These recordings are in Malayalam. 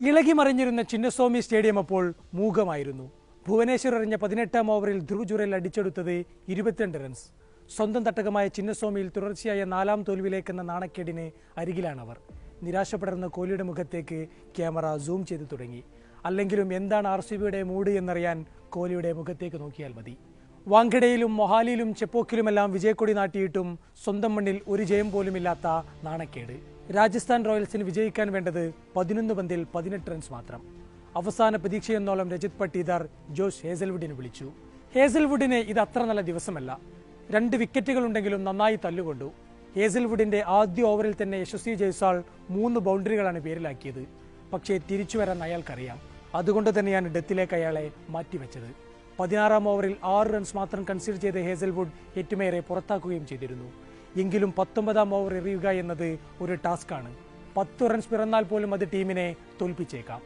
ഇളകി മറിഞ്ഞിരുന്ന ചിന്നസ്വാമി സ്റ്റേഡിയം അപ്പോൾ മൂകമായിരുന്നു. ഭുവനേശ്വർ എറിഞ്ഞ 18-ാം ഓവറിൽ ധ്രുവ് ജുറേൽ അടിച്ചെടുത്തത് 22 റൺസ്. സ്വന്തം തട്ടകമായ ചിന്നസ്വാമിയിൽ തുടർച്ചയായ 4ാം തോൽവിയിലേക്കെന്ന നാണക്കേടിന് അരികിലാണവർ. നിരാശപ്പെടർന്ന കോഹ്ലിയുടെ മുഖത്തേക്ക് ക്യാമറ സൂം ചെയ്തു തുടങ്ങി. അല്ലെങ്കിലും എന്താണ് RCBയുടെ മൂഡ് എന്നറിയാൻ കോഹ്ലിയുടെ മുഖത്തേക്ക് നോക്കിയാൽ മതി. വാങ്കഡയിലും മൊഹാലിയിലും ചെപ്പോക്കിലുമെല്ലാം വിജയക്കൊടി നാട്ടിയിട്ടും സ്വന്തം മണ്ണിൽ ഒരു ജയം പോലുമില്ലാത്ത നാണക്കേട്. രാജസ്ഥാൻ റോയൽസിന് വിജയിക്കാൻ വേണ്ടത് 11 പന്തിൽ 18 റൺസ് മാത്രം. അവസാന പ്രതീക്ഷയെന്നോളം രജിത് പട്ടീദാർ ജോഷ് ഹേസൽവുഡിനെ വിളിച്ചു. ഹേസൽവുഡിന് ഇത് അത്ര നല്ല ദിവസമല്ല. 2 വിക്കറ്റുകളുണ്ടെങ്കിലും നന്നായി തല്ലുകൊണ്ടു. ഹേസൽവുഡിന്റെ ആദ്യ ഓവറിൽ തന്നെ യശസ്വി ജയ്സ്വാൾ 3 ബൗണ്ടറികളാണ് പേരിലാക്കിയത്. പക്ഷേ തിരിച്ചു വരാൻ അയാൾക്കറിയാം. അതുകൊണ്ട് തന്നെയാണ് ഡെത്തിലേക്ക് അയാളെ മാറ്റിവെച്ചത്. 16-ാം ഓവറിൽ 6 റൺസ് മാത്രം കൺസിഡർ ചെയ്ത ഹേസൽവുഡ് ഹെറ്റ്മേറെ പുറത്താക്കുകയും ചെയ്തിരുന്നു. എങ്കിലും 19-ാം ഓവർ എറിയുക എന്നത് ഒരു ടാസ്ക്കാണ്. 10 റൺസ് പിറന്നാൽ പോലും അത് ടീമിനെ തോൽപ്പിച്ചേക്കാം.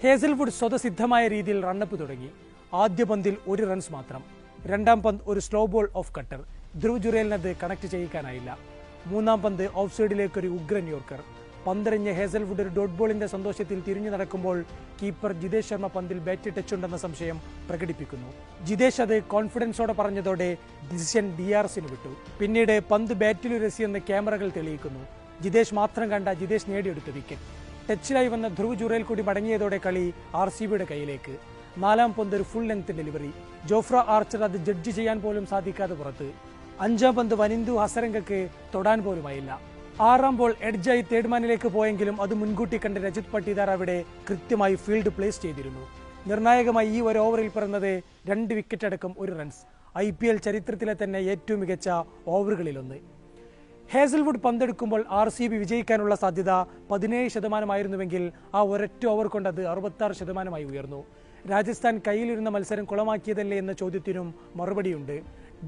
ഹേസൽവുഡ് സ്വതസിദ്ധമായ രീതിയിൽ റണ്ണപ്പ് തുടങ്ങി. ആദ്യ പന്തിൽ 1 റൺസ് മാത്രം. 2ാം പന്ത് ഒരു slow ball off cutter. Dhruv ജുറേലിനത് കണക്ട് ചെയ്യിക്കാനായില്ല. 3ാം പന്ത് ഓഫ് സൈഡിലേക്ക് ഒരു ഉഗ്രൻ യോർക്കർ. പന്തെറിഞ്ഞ ഹേസൽവുഡ് ഒരു ഡോട്ട് ബോളിന്റെ സന്തോഷത്തിൽ തിരിഞ്ഞു നടക്കുമ്പോൾ കീപ്പർ ജിതേഷ് ശർമ്മ പന്തിൽ ബാറ്റ് ടച്ചുണ്ടെന്ന സംശയം പ്രകടിപ്പിക്കുന്നു. ജിതേഷ് അത് കോൺഫിഡൻസോടെ പറഞ്ഞതോടെ ഡിസിഷൻ DRSന് വിട്ടു. പിന്നീട് പന്ത് ബാറ്റിലുരസിയെന്ന് ക്യാമറകൾ തെളിയിക്കുന്നു. ജിതേഷ് മാത്രം കണ്ട ജിതേഷ് നേടിയെടുത്ത വിക്കറ്റ്. ടച്ചിലായി വന്ന ധ്രുവ് ജുറേൽ കൂടി മടങ്ങിയതോടെ കളി RCBയുടെ കയ്യിലേക്ക്. 4ാം പന്ത് ഒരു full length delivery. Jofra archer അത് ജഡ്ജ് ചെയ്യാൻ പോലും സാധിക്കാതെ പുറത്ത്. 5ാം പന്ത് വനിന്ദു ഹസരംഗക്ക് തൊടാൻ പോലുമായില്ല. 6ാം ബോൾ എഡ്ജായി തേർഡ്മാനിലേക്ക് പോയെങ്കിലും അത് മുൻകൂട്ടി കണ്ട് രജിത് പട്ടീദാർ അവിടെ കൃത്യമായി ഫീൽഡ് പ്ലേസ് ചെയ്തിരുന്നു. നിർണായകമായി ഈ ഒരു ഓവറിൽ പിറന്നത് 2 വിക്കറ്റ് അടക്കം 1 റൺസ്. IPL ചരിത്രത്തിലെ തന്നെ ഏറ്റവും മികച്ച ഓവറുകളിലൊന്ന്. ഹേസൽവുഡ് പന്തെടുക്കുമ്പോൾ RCB വിജയിക്കാനുള്ള സാധ്യത 17% ആ ഒരൊറ്റ ഓവർ കൊണ്ട് അത് 66% ഉയർന്നു. രാജസ്ഥാൻ കയ്യിലിരുന്ന മത്സരം കുളമാക്കിയതല്ലേ എന്ന ചോദ്യത്തിനും മറുപടിയുണ്ട്.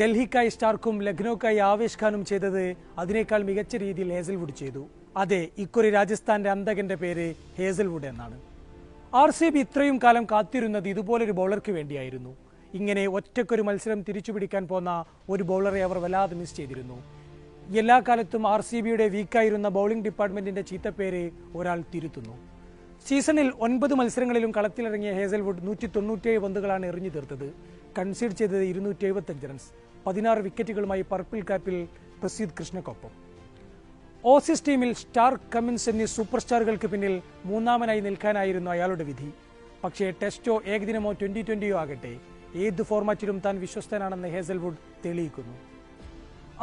ഡൽഹിക്കായി സ്റ്റാർക്കും ലക്നൌക്കായി ആവേശ് ഖാനും ചെയ്തത് അതിനേക്കാൾ മികച്ച രീതിയിൽ ഹേസൽവുഡ് ചെയ്തു. അതെ, ഇക്കുറി രാജസ്ഥാന്റെ അന്തകന്റെ പേര് ഹേസൽവുഡ് എന്നാണ്. RCB ഇത്രയും കാലം കാത്തിരുന്നത് ഇതുപോലൊരു ബൗളർക്ക് വേണ്ടിയായിരുന്നു. ഇങ്ങനെ ഒറ്റക്കൊരു മത്സരം തിരിച്ചുപിടിക്കാൻ പോന്ന ഒരു ബൗളറെ അവർ വല്ലാതെ മിസ് ചെയ്തിരുന്നു. എല്ലാ കാലത്തും RCBയുടെ വീക്കായിരുന്ന ബൗളിംഗ് ഡിപ്പാർട്ട്മെന്റിന്റെ ചീത്തപ്പേര് ഒരാൾ തിരുത്തുന്നു. സീസണിൽ 9 മത്സരങ്ങളിലും കളത്തിലിറങ്ങിയ ഹേസൽവുഡ് 197 പന്തുകളാണ് എറിഞ്ഞു തീർത്തത്. കൺസീഡ് ചെയ്തത് 275 റൺസ്. 16 വിക്കറ്റുകളുമായി പർപ്പിൾ ക്യാപ്പിൽ പ്രസീദ് കൃഷ്ണയ്ക്കൊപ്പം. ഓസീസ് ടീമിൽ സ്റ്റാർക്ക്, കമ്മിൻസ് എന്നീ സൂപ്പർ സ്റ്റാറുകൾക്ക് പിന്നിൽ 3ാമനായി നിൽക്കാനായിരുന്നു അയാളുടെ വിധി. പക്ഷേ ടെസ്റ്റോ ഏകദിനമോ 2020യോ ആകട്ടെ, ഏത് ഫോർമാറ്റിലും താൻ വിശ്വസ്തനാണെന്ന് ഹേസൽവുഡ് തെളിയിക്കുന്നു.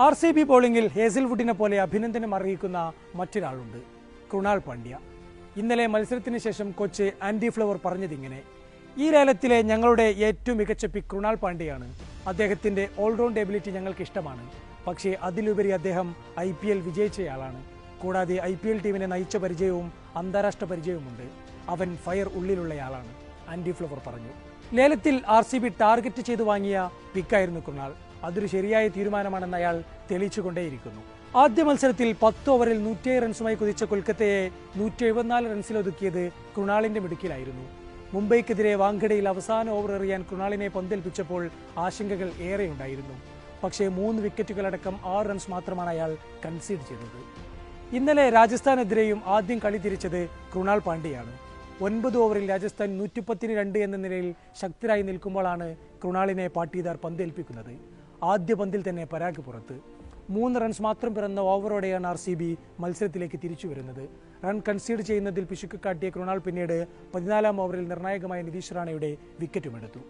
RCB ബോളിംഗിൽ ഹേസൽവുഡിനെ പോലെ അഭിനന്ദനം അറിയിക്കുന്ന മറ്റൊരാളുണ്ട്, കൃണാൽ പാണ്ഡ്യ. ഇന്നലെ മത്സരത്തിന് ശേഷം കോച്ച് ആൻഡി ഫ്ലവർ പറഞ്ഞതിങ്ങനെ: ഈ ലേലത്തിലെ ഞങ്ങളുടെ ഏറ്റവും മികച്ച പിക്ക് കൃണാൽ പാണ്ഡ്യയാണ്. അദ്ദേഹത്തിന്റെ ഓൾറൗണ്ട് എബിലിറ്റി ഞങ്ങൾക്ക് ഇഷ്ടമാണ്. പക്ഷേ അതിലുപരി അദ്ദേഹം IPL വിജയിച്ചയാളാണ്. കൂടാതെ IPL ടീമിനെ നയിച്ച പരിചയവും അന്താരാഷ്ട്ര പരിചയവുമുണ്ട്. അവൻ ഫയർ ഉള്ളിലുള്ളയാളാണ്, ആൻഡി ഫ്ലവർ പറഞ്ഞു. ലേലത്തിൽ RCB ടാർഗറ്റ് ചെയ്തു വാങ്ങിയ പിക്കായിരുന്നു കൃണാൽ. അതൊരു ശരിയായ തീരുമാനമാണെന്ന് അയാൾ തെളിയിച്ചുകൊണ്ടേയിരിക്കുന്നു. ആദ്യ മത്സരത്തിൽ 10 ഓവറിൽ 107 റൺസുമായി കുതിച്ച കൊൽക്കത്തയെ 174 റൺസിലൊതുക്കിയത് കൃണാലിന്റെ മിടുക്കിലായിരുന്നു. മുംബൈക്കെതിരെ വാങ്കഡയിൽ അവസാന ഓവർ എറിയാൻ കൃണാലിനെ പന്തേൽപ്പിച്ചപ്പോൾ ആശങ്കകൾ ഏറെയുണ്ടായിരുന്നു. പക്ഷേ 3 വിക്കറ്റുകളടക്കം 6 റൺസ് മാത്രമാണ് അയാൾ കൺസീഡ് ചെയ്തത്. ഇന്നലെ രാജസ്ഥാനെതിരെയും ആദ്യം കളി തിരിച്ചത് കൃണാൽ പാണ്ഡ്യയാണ്. 9 ഓവറിൽ രാജസ്ഥാൻ 110-2 എന്ന നിലയിൽ ശക്തരായി നിൽക്കുമ്പോഴാണ് കൃണാലിനെ പാട്ടീദാർ പന്തേൽപ്പിക്കുന്നത്. ആദ്യ പന്തിൽ തന്നെ പരാഗ് പുറത്ത്. 3 റൺസ് മാത്രം പിറന്ന ഓവറോടെയാണ് RCB മത്സരത്തിലേക്ക് തിരിച്ചു വരുന്നത്. റൺ കൺസീഡ് ചെയ്യുന്നതിൽ പിശുക്ക് കാട്ടിയ കൃണാൽ പിന്നീട് 14ാം ഓവറിൽ നിർണായകമായ നിതീഷ് റാണയുടെ വിക്കറ്റുമെടുത്തു.